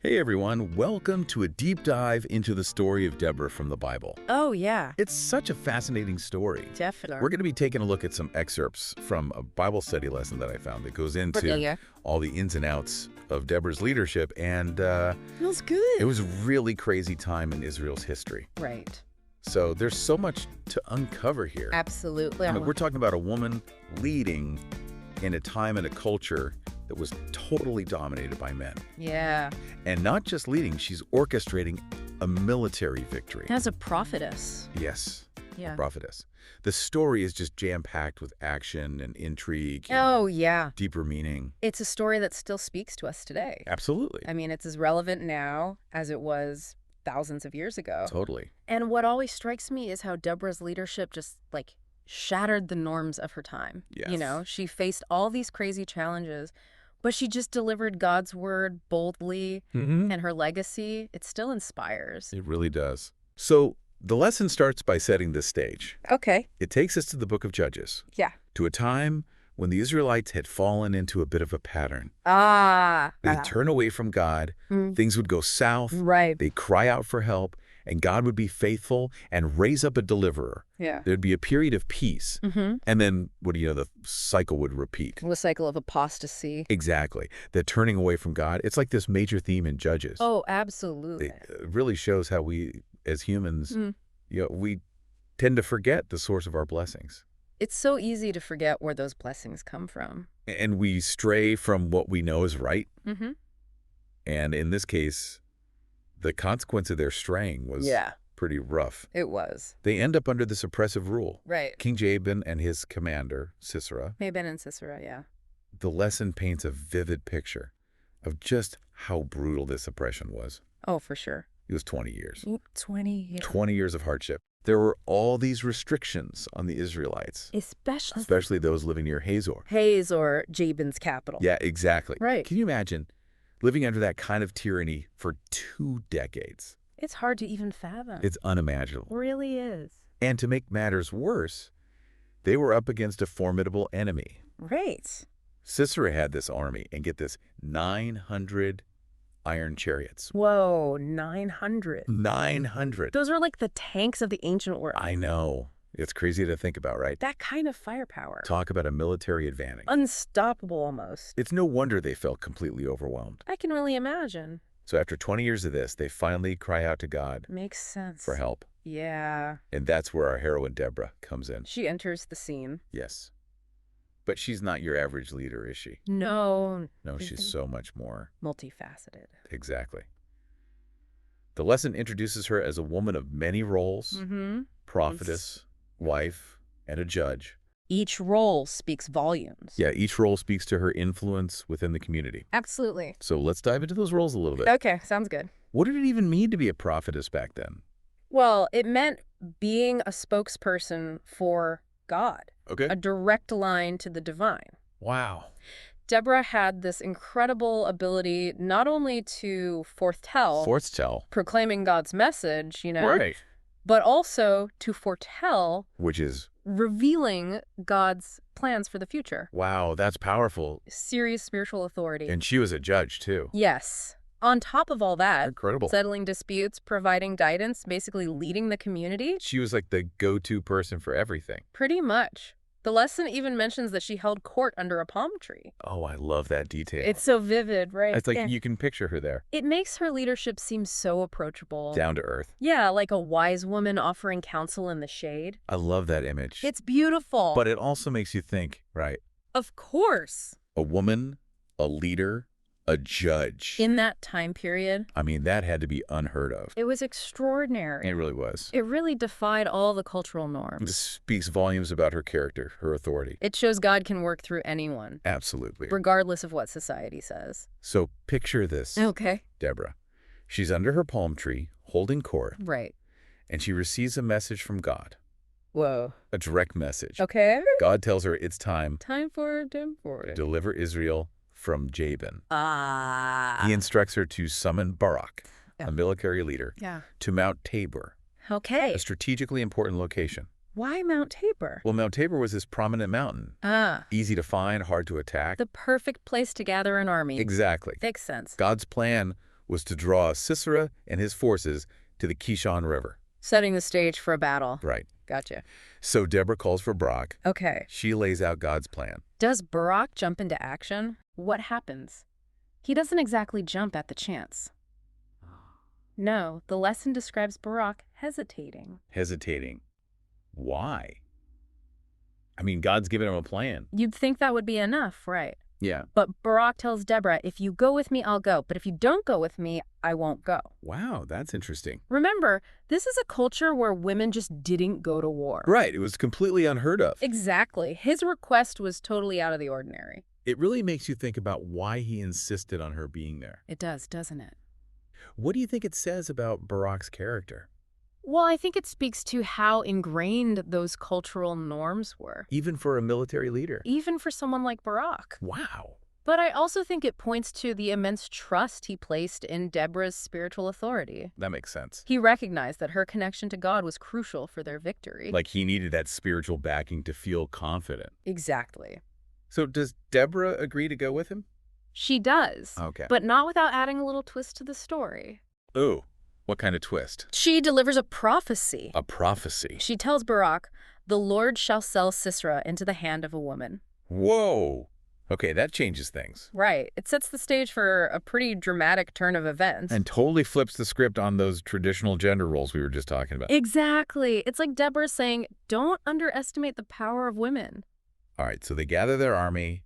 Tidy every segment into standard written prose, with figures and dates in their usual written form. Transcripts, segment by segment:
Hey everyone, welcome to a deep dive into the story of Deborah from the Bible. Oh, yeah, It's such a fascinating story. definitely. We're going to be taking a look at some excerpts from a Bible study lesson that I found that goes into Familiar. all the ins and outs of Deborah's leadership, and Feels good. it was a really crazy time in Israel's history. Right. So there's so much to uncover here. Absolutely. I mean, we're talking about a woman leading in a time and a culture that was totally dominated by men. Yeah. And not just leading, she's orchestrating a military victory. As a prophetess. Yes, Yeah. Prophetess. The story is just jam-packed with action and intrigue and Oh, yeah. deeper meaning. It's a story that still speaks to us today. Absolutely. I mean, it's as relevant now as it was thousands of years ago. Totally. And what always strikes me is how Deborah's leadership just, shattered the norms of her time. Yes. You know, she faced all these crazy challenges, but she just delivered God's word boldly, and her legacy, it still inspires. It really does. So the lesson starts by setting the stage. Okay. It takes us to the book of Judges, Yeah. to a time when the Israelites had fallen into a bit of a pattern. Ah. They'd turn away from God, things would go south, Right. they'd cry out for help, and God would be faithful and raise up a deliverer. Yeah. There'd be a period of peace, Mm-hmm. and then, the cycle would repeat. The cycle of apostasy. Exactly. That turning away from God, it's like this major theme in Judges. Oh, absolutely. It really shows how we, as humans, Mm. we tend to forget the source of our blessings. It's so easy to forget where those blessings come from. And we stray from what we know is right. Mm-hmm. And in this case, the consequence of their straying was pretty rough. It was. They end up under this oppressive rule. Right. King Jabin and his commander, Sisera. Jabin and Sisera, yeah. The lesson paints a vivid picture of just how brutal this oppression was. Oh, for sure. It was 20 years. 20 years. 20 years of hardship. There were all these restrictions on the Israelites, especially those living near Hazor. Hazor, Jabin's capital. Yeah, exactly. Right. Can you imagine living under that kind of tyranny for 2 decades? It's hard to even fathom. It's unimaginable. It really is. And to make matters worse, they were up against a formidable enemy. Right. Sisera had this army, and get this, 900 iron chariots. Whoa, 900. 900. Those are like the tanks of the ancient world. I know. It's crazy to think about, right? That kind of firepower. Talk about a military advantage. Unstoppable almost. It's no wonder they felt completely overwhelmed. I can really imagine. So after 20 years of this, they finally cry out to God Makes sense. for help. Yeah. And that's where our heroine Deborah comes in. She enters the scene. Yes. But she's not your average leader, is she? No. No, she's so much more. Multifaceted. Exactly. The lesson introduces her as a woman of many roles, Mm-hmm. prophetess, wife, and a judge. Each role speaks volumes. Yeah, each role speaks to her influence within the community. Absolutely. So let's dive into those roles a little bit. Okay, sounds good. What did it even mean to be a prophetess back then? Well, it meant being a spokesperson for God, Okay. a direct line to the divine. Wow. Deborah had this incredible ability not only to foretell, proclaiming God's message, Right. but also to foretell, Which is, revealing God's plans for the future. wow, that's powerful. Serious spiritual authority. And she was a judge, too. Yes. On top of all that, Incredible. settling disputes, providing guidance, basically leading the community. She was like the go-to person for everything. Pretty much. The lesson even mentions that she held court under a palm tree. Oh, I love that detail. It's so vivid, right? It's like you can picture her there. It makes her leadership seem so approachable. Down to earth. Yeah, like a wise woman offering counsel in the shade. I love that image. It's beautiful. But it also makes you think, right? Of course. A woman, a leader, a judge. In that time period, I mean, that had to be unheard of. it was extraordinary. It really was. It really defied all the cultural This norms. speaks volumes about her character, her authority. It shows God can work through anyone, Absolutely. regardless of what society says. So picture this, Okay. Deborah. She's under her palm tree, holding court, Right. and she receives a message from God. Whoa. A direct message. Okay. God tells her it's time Time for to it. deliver Israel from Jabin. Ah. He instructs her to summon Barak, Yeah. a military leader, Yeah. to Mount Tabor, Okay. a strategically important location. Why Mount Tabor? Well, Mount Tabor was this prominent mountain. Ah. Easy to find, hard to attack. The perfect place to gather an army. Exactly. Makes sense. God's plan was to draw Sisera and his forces to the Kishon River. Setting the stage for a battle. Right. Gotcha. So Deborah calls for Barak. Okay. She lays out God's plan. Does Barak jump into action? What happens? He doesn't exactly jump at the chance. No, the lesson describes Barak hesitating. Hesitating. Why? I mean, God's given him a plan. You'd think that would be enough, right? Yeah. But Barak tells Deborah, if you go with me, I'll go. But if you don't go with me, I won't go. Wow, that's interesting. Remember, this is a culture where women just didn't go to war. Right, it was completely unheard of. Exactly. His request was totally out of the ordinary. It really makes you think about why he insisted on her being there. It does, doesn't it? What do you think it says about Barak's character? Well, I think it speaks to how ingrained those cultural norms were. Even for a military leader? Even for someone like Barak. Wow. But I also think it points to the immense trust he placed in Deborah's spiritual authority. That makes sense. He recognized that her connection to God was crucial for their victory. Like he needed that spiritual backing to feel confident. Exactly. So does Deborah agree to go with him? She does. Okay. But not without adding a little twist to the story. Ooh, what kind of twist? She delivers a prophecy. A prophecy. She tells Barak, the Lord shall sell Sisera into the hand of a woman. Whoa. Okay, that changes things. Right. It sets the stage for a pretty dramatic turn of events. And totally flips the script on those traditional gender roles we were just talking about. Exactly. It's like Deborah saying, don't underestimate the power of women. All right, so they gather their army,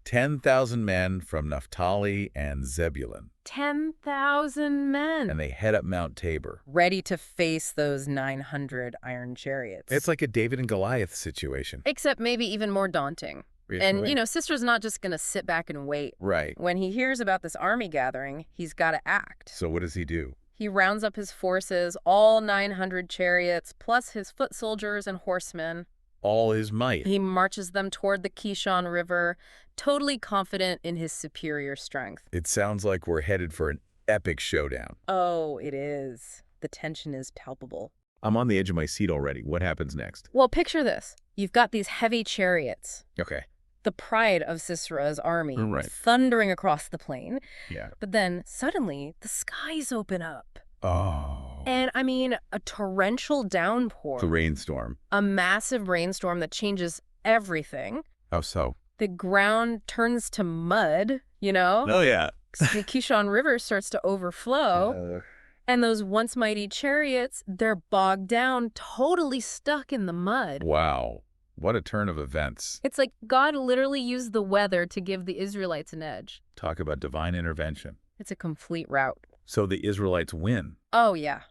10,000 men from Naphtali and Zebulun. 10,000 men. And they head up Mount Tabor. Ready to face those 900 iron chariots. It's like a David and Goliath situation. Except maybe even more daunting. And, you know, Sisera's not just going to sit back and wait. Right. When he hears about this army gathering, he's got to act. So what does he do? He rounds up his forces, all 900 chariots, plus his foot soldiers and horsemen. All his might. He marches them toward the Kishon River, totally confident in his superior strength. It sounds like we're headed for an epic showdown. Oh, it is. The tension is palpable. I'm on the edge of my seat already. What happens next? Well, picture this. You've got these heavy chariots. Okay. The pride of Sisera's army, Right. thundering across the plain. Yeah. But then, suddenly, the skies open up. Oh. And, I mean, a torrential downpour. The rainstorm. A massive rainstorm that changes everything. How so? The ground turns to mud, you know? Oh, yeah. The Kishon River starts to overflow. And those once mighty chariots, they're bogged down, totally stuck in the mud. Wow. What a turn of events. It's like God literally used the weather to give the Israelites an edge. Talk about divine intervention. It's a complete rout. So the Israelites win. Oh, yeah.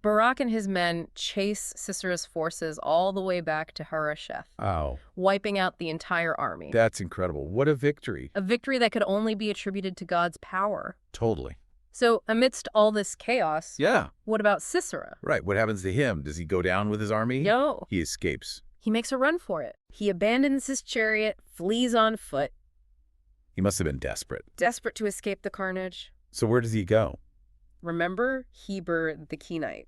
Barak and his men chase Sisera's forces all the way back to Harosheth, Oh. wiping out the entire army. That's incredible. What a victory. A victory that could only be attributed to God's power. Totally. So, amidst all this chaos, Yeah. what about Sisera? Right. What happens to him? Does he go down with his army? Yo. He escapes. He makes a run for it. He abandons his chariot, flees on foot, He must have been desperate. desperate to escape the carnage. So where does he go? Remember Heber the Kenite?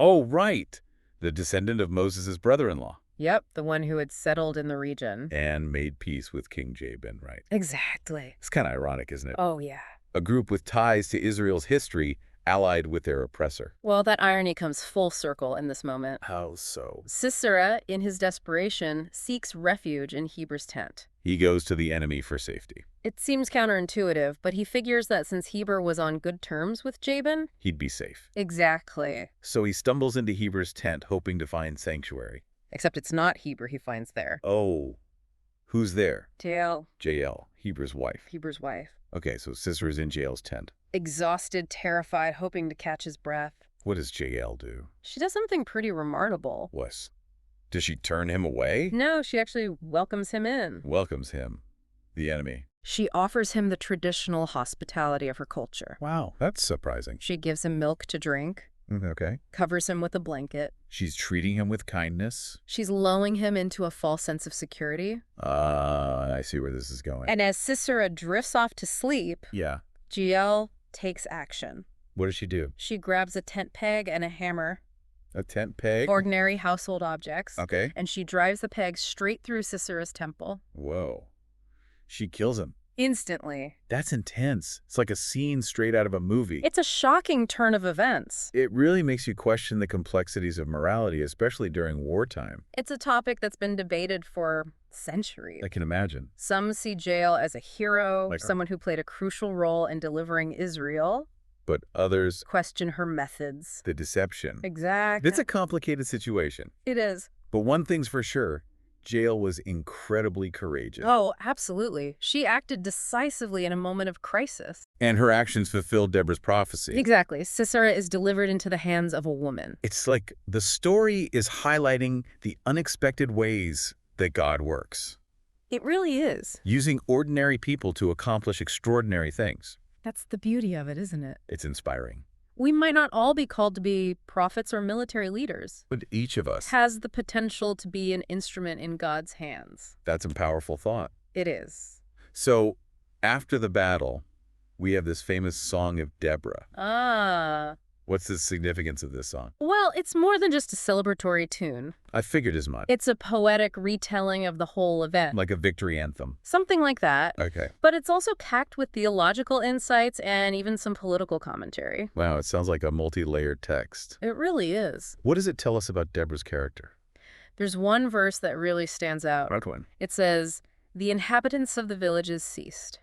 Oh, right. The descendant of Moses' brother-in-law. Yep, the one who had settled in the region. And made peace with King Jabin, right? Exactly. It's kind of ironic, isn't it? Oh, yeah. A group with ties to Israel's history allied with their oppressor. Well, that irony comes full circle in this moment. How so? Sisera, in his desperation, seeks refuge in Heber's tent. He goes to the enemy for safety. It seems counterintuitive, but he figures that since Heber was on good terms with Jabin... He'd be safe. Exactly. So he stumbles into Heber's tent, hoping to find sanctuary. Except it's not Heber he finds there. Oh. Who's there? Jael, Jael, Heber's wife. Heber's wife. Okay, so Sisera's in Jael's tent. Exhausted, terrified, hoping to catch his breath. What does Jael do? She does something pretty remarkable. What? Does she turn him away? No, she actually welcomes him in. Welcomes him. The enemy. She offers him the traditional hospitality of her culture. Wow, that's surprising. She gives him milk to drink, Okay. covers him with a blanket. She's treating him with kindness. She's lulling him into a false sense of security. I see where this is going. And as Sisera drifts off to sleep, Yeah. Jael takes action. What does she do? She grabs a tent peg and a hammer, A tent peg? ordinary household objects, Okay. and she drives the peg straight through Sisera's temple. Whoa. She kills him. Instantly. That's intense. It's like a scene straight out of a movie. It's a shocking turn of events. It really makes you question the complexities of morality, especially during wartime. It's a topic that's been debated for centuries. I can imagine. Some see Jael as a hero, Like her. someone who played a crucial role in delivering Israel. But others, Question her methods. the deception. Exactly. It's a complicated situation. It is. But one thing's for sure, Jael was incredibly courageous. Oh, absolutely. She acted decisively in a moment of crisis. And her actions fulfilled Deborah's prophecy. Exactly. Sisera is delivered into the hands of a woman. It's like the story is highlighting the unexpected ways that God works, It really is. using ordinary people to accomplish extraordinary things. That's the beauty of it, isn't it? It's inspiring. We might not all be called to be prophets or military leaders. But each of us, Has the potential to be an instrument in God's hands. that's a powerful thought. It is. So after the battle, we have this famous song of Deborah. Ah. What's the significance of this song? Well, it's more than just a celebratory tune. I figured as much. It's a poetic retelling of the whole event. Like a victory anthem. Something like that. Okay. But it's also packed with theological insights and even some political commentary. Wow, it sounds like a multi-layered text. It really is. What does it tell us about Deborah's character? There's one verse that really stands out. What one? It says, "The inhabitants of the villages ceased,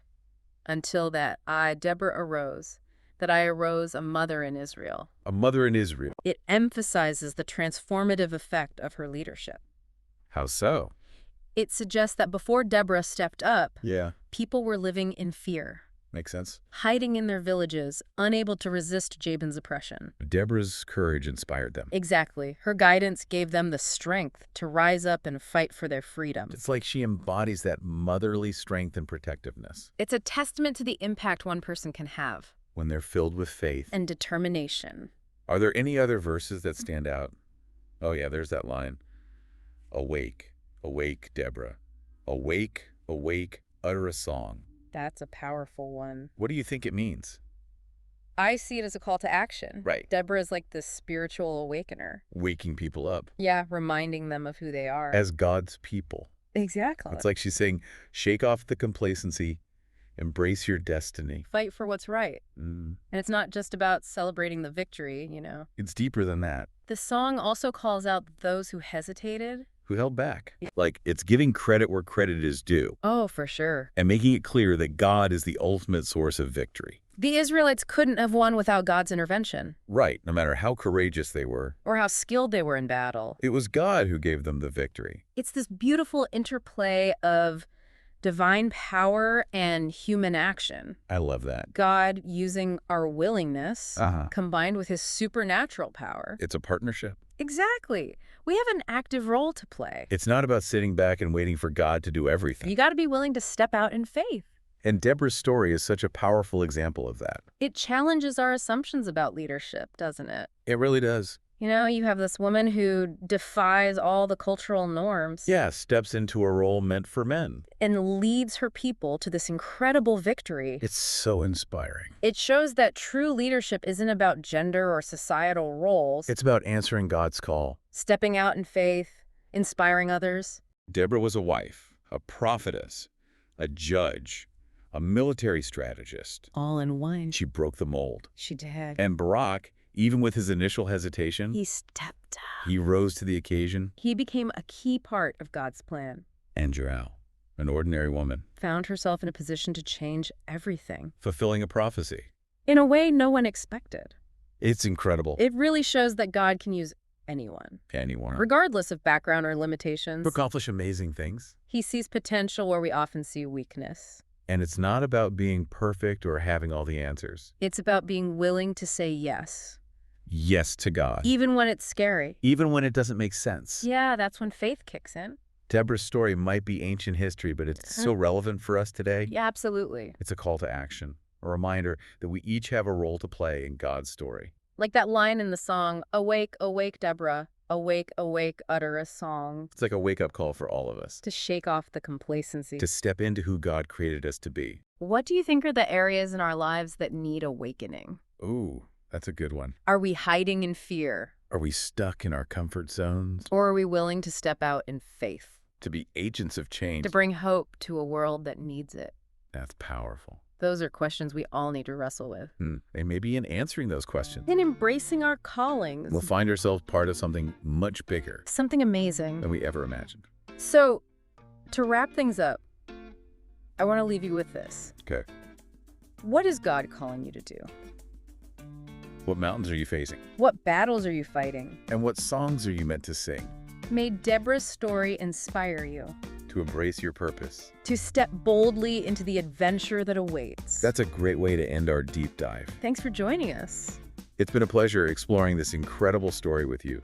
until that I, Deborah, arose, that I arose a mother in Israel." A mother in Israel. It emphasizes the transformative effect of her leadership. How so? It suggests that before Deborah stepped up, Yeah. people were living in fear, Makes sense. hiding in their villages, unable to resist Jabin's oppression. Deborah's courage inspired them. Exactly. Her guidance gave them the strength to rise up and fight for their freedom. It's like she embodies that motherly strength and protectiveness It's a testament to the impact one person can have. when they're filled with faith. And determination. Are there any other verses that stand out? Oh yeah, there's that line. Awake, awake, Deborah. Awake, awake, utter a song. That's a powerful one. What do you think it means? I see it as a call to action. Right. Deborah is like this spiritual awakener. Waking people up Yeah, reminding them of who they are. as God's people. Exactly. It's like she's saying, shake off the complacency, embrace your destiny. Fight for what's right. Mm. And it's not just about celebrating the victory, you know. It's deeper than that. The song also calls out those who hesitated. Who held back? Like, it's giving credit where credit is due Oh, for sure. and making it clear that God is the ultimate source of victory. The Israelites couldn't have won without God's intervention, Right, no matter how courageous they were, or how skilled they were in battle. it was God who gave them the victory. It's this beautiful interplay of divine power and human action. I love that. God using our willingness Uh-huh. combined with his supernatural power. It's a partnership. Exactly. We have an active role to play. It's not about sitting back and waiting for God to do everything. You got to be willing to step out in faith. And Deborah's story is such a powerful example of that. It challenges our assumptions about leadership, doesn't it? It really does. You know, you have this woman who defies all the cultural norms. Yeah, steps into a role meant for men. And leads her people to this incredible victory. It's so inspiring. It shows that true leadership isn't about gender or societal roles. It's about answering God's call. Stepping out in faith, inspiring others. Deborah was a wife, a prophetess, a judge, a military strategist. All in one. She broke the mold. She did. And Barak, even with his initial hesitation, He stepped up. he rose to the occasion. He became a key part of God's plan. And Jael, an ordinary woman, Found herself in a position to change everything. fulfilling a prophecy. In a way no one expected. It's incredible. It really shows that God can use anyone, Anyone regardless of background or limitations. to accomplish amazing things. He sees potential where we often see weakness. And it's not about being perfect or having all the answers. It's about being willing to say yes, Yes to God, even when it's scary. even when it doesn't make sense. Yeah, that's when faith kicks in. Deborah's story might be ancient history, but it's so relevant for us today. Yeah, absolutely. It's a call to action, a reminder that we each have a role to play in God's story. Like that line in the song, "Awake, awake, Deborah. Awake, awake, utter a song." It's like a wake-up call for all of us, To shake off the complacency. to step into who God created us to be. What do you think are the areas in our lives that need awakening? Ooh, that's a good one. Are we hiding in fear? Are we stuck in our comfort zones? Or are we willing to step out in faith? To be agents of change. To bring hope to a world that needs it? That's powerful. Those are questions we all need to wrestle with. And maybe in answering those questions, In embracing our callings. we'll find ourselves part of something much bigger Something amazing. than we ever imagined. So, to wrap things up, I want to leave you with this. Okay. What is God calling you to do? What mountains are you facing? What battles are you fighting? And what songs are you meant to sing May Deborah's story inspire you to embrace your purpose? to step boldly into the adventure that awaits. That's a great way to end our deep dive. Thanks for joining us. It's been a pleasure exploring this incredible story with you.